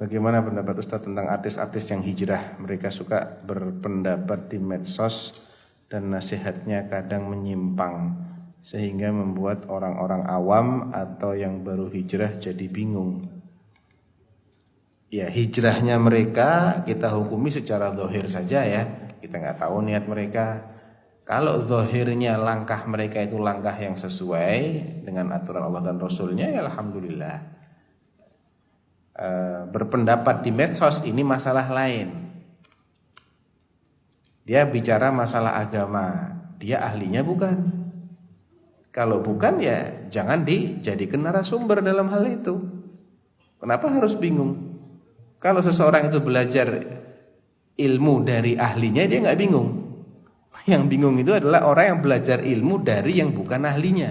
Bagaimana pendapat Ustadz tentang artis-artis yang hijrah? Mereka suka berpendapat di medsos dan nasihatnya kadang menyimpang sehingga membuat orang-orang awam atau yang baru hijrah jadi bingung. Ya, hijrahnya mereka kita hukumi secara zahir saja ya. Kita nggak tahu niat mereka. Kalau zahirnya langkah mereka itu langkah yang sesuai dengan aturan Allah dan Rasulnya, ya alhamdulillah. Berpendapat di medsos ini masalah lain. Dia bicara masalah agama, dia ahlinya bukan. Kalau bukan ya jangan dijadikan narasumber dalam hal itu. Kenapa harus bingung? Kalau seseorang itu belajar ilmu dari ahlinya, dia nggak bingung. Yang bingung itu adalah orang yang belajar ilmu dari yang bukan ahlinya.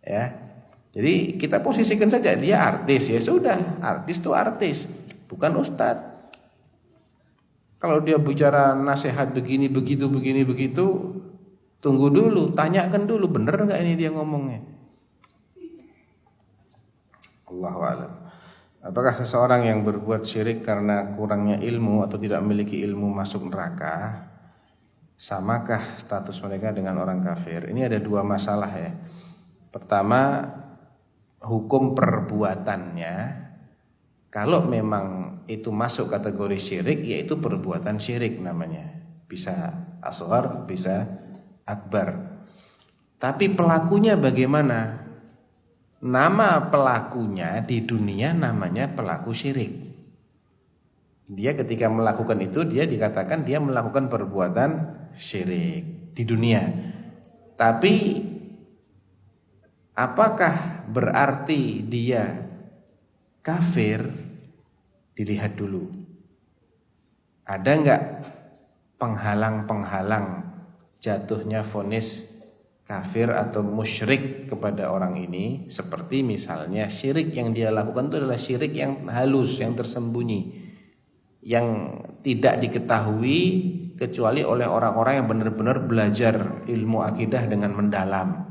Ya. Jadi kita posisikan saja dia artis, ya sudah, artis itu artis, bukan ustadz. Kalau dia bicara nasihat begini begitu, tunggu dulu, tanyakan dulu bener nggak ini dia ngomongnya. Allahu a'lam. Apakah seseorang yang berbuat syirik karena kurangnya ilmu atau tidak memiliki ilmu masuk neraka? Samakah status mereka dengan orang kafir? Ini ada dua masalah ya. Pertama, hukum perbuatannya. Kalau memang itu masuk kategori syirik, yaitu perbuatan syirik namanya. Bisa asghar, bisa akbar. Tapi pelakunya bagaimana? Nama pelakunya di dunia namanya pelaku syirik. Dia ketika melakukan itu, dia dikatakan dia melakukan perbuatan syirik di dunia. Tapi apakah berarti dia kafir? Dilihat dulu. Ada enggak penghalang-penghalang jatuhnya vonis kafir atau musyrik kepada orang ini? Seperti misalnya syirik yang dia lakukan itu adalah syirik yang halus, yang tersembunyi, yang tidak diketahui kecuali oleh orang-orang yang benar-benar belajar ilmu akidah dengan mendalam.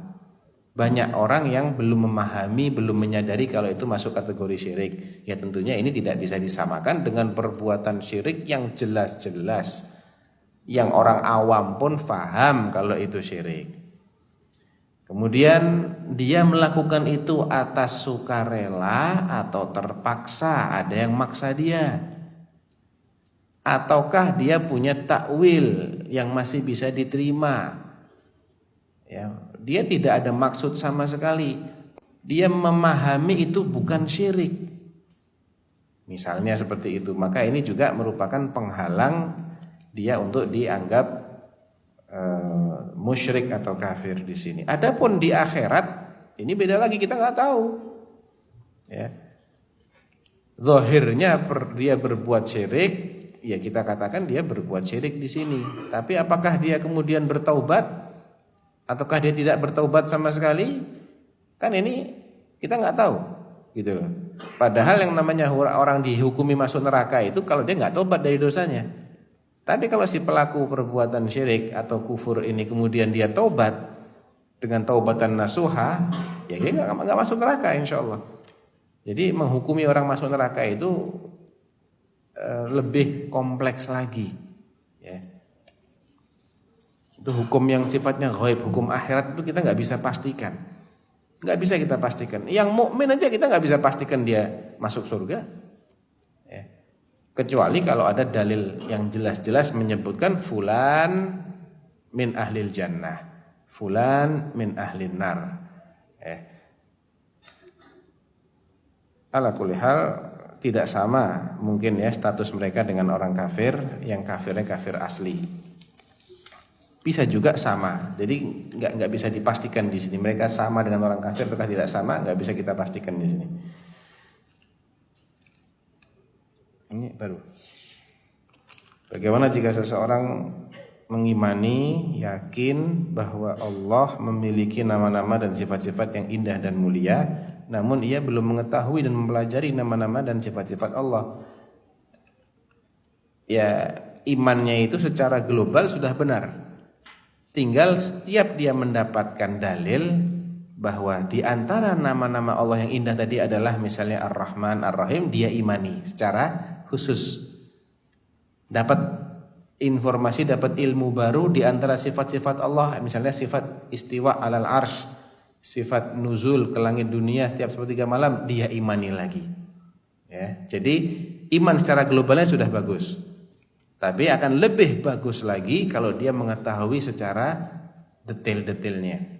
Banyak orang yang belum memahami, belum menyadari kalau itu masuk kategori syirik. Ya tentunya ini tidak bisa disamakan dengan perbuatan syirik yang jelas-jelas, yang orang awam pun faham kalau itu syirik. Kemudian dia melakukan itu atas sukarela atau terpaksa, ada yang maksa dia. Ataukah dia punya takwil yang masih bisa diterima? Ya, dia tidak ada maksud sama sekali. Dia memahami itu bukan syirik. Misalnya seperti itu, maka ini juga merupakan penghalang dia untuk dianggap musyrik atau kafir di sini. Adapun di akhirat ini beda lagi, kita nggak tahu. Ya, zahirnya dia berbuat syirik, ya kita katakan dia berbuat syirik di sini. Tapi apakah dia kemudian bertaubat? Ataukah dia tidak bertaubat sama sekali? Kan ini kita nggak tahu, gitu loh. Padahal yang namanya orang dihukumi masuk neraka itu kalau dia nggak taubat dari dosanya. Tapi kalau si pelaku perbuatan syirik atau kufur ini kemudian dia taubat dengan taubatan nasuha, ya dia nggak masuk neraka, insya Allah. Jadi menghukumi orang masuk neraka itu lebih kompleks lagi. Ya. Itu hukum yang sifatnya ghaib, hukum akhirat itu kita nggak bisa pastikan, nggak bisa kita pastikan. Yang mukmin aja kita nggak bisa pastikan dia masuk surga, ya. Kecuali kalau ada dalil yang jelas-jelas menyebutkan fulan min ahlil jannah, fulan min ahlin nar. Ala kulli hal tidak sama mungkin ya status mereka dengan orang kafir yang kafirnya kafir asli. Bisa juga sama, jadi nggak bisa dipastikan di sini. Mereka sama dengan orang kafir ataukah tidak sama, nggak bisa kita pastikan di sini. Ini baru. Bagaimana jika seseorang mengimani, yakin bahwa Allah memiliki nama-nama dan sifat-sifat yang indah dan mulia, namun ia belum mengetahui dan mempelajari nama-nama dan sifat-sifat Allah? Ya, imannya itu secara global sudah benar. Tinggal setiap dia mendapatkan dalil, bahwa di antara nama-nama Allah yang indah tadi adalah misalnya Ar-Rahman, Ar-Rahim, dia imani secara khusus. Dapat informasi, dapat ilmu baru di antara sifat-sifat Allah, misalnya sifat istiwa alal arsh, sifat nuzul ke langit dunia setiap sepertiga malam, dia imani lagi. Ya, jadi iman secara globalnya sudah bagus. Tapi akan lebih bagus lagi kalau dia mengetahui secara detail-detailnya.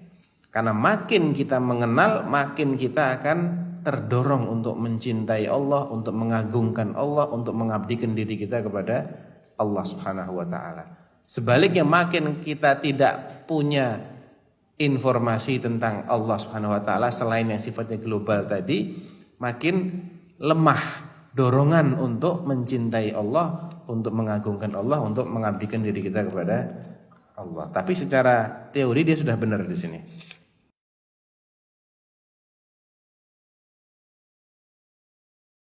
Karena makin kita mengenal, makin kita akan terdorong untuk mencintai Allah, untuk mengagungkan Allah, untuk mengabdikan diri kita kepada Allah Subhanahu wa taala. Sebaliknya makin kita tidak punya informasi tentang Allah Subhanahu wa taala selain yang sifatnya global tadi, makin lemah dorongan untuk mencintai Allah, untuk mengagungkan Allah, untuk mengabdikan diri kita kepada Allah. Tapi secara teori dia sudah benar di sini.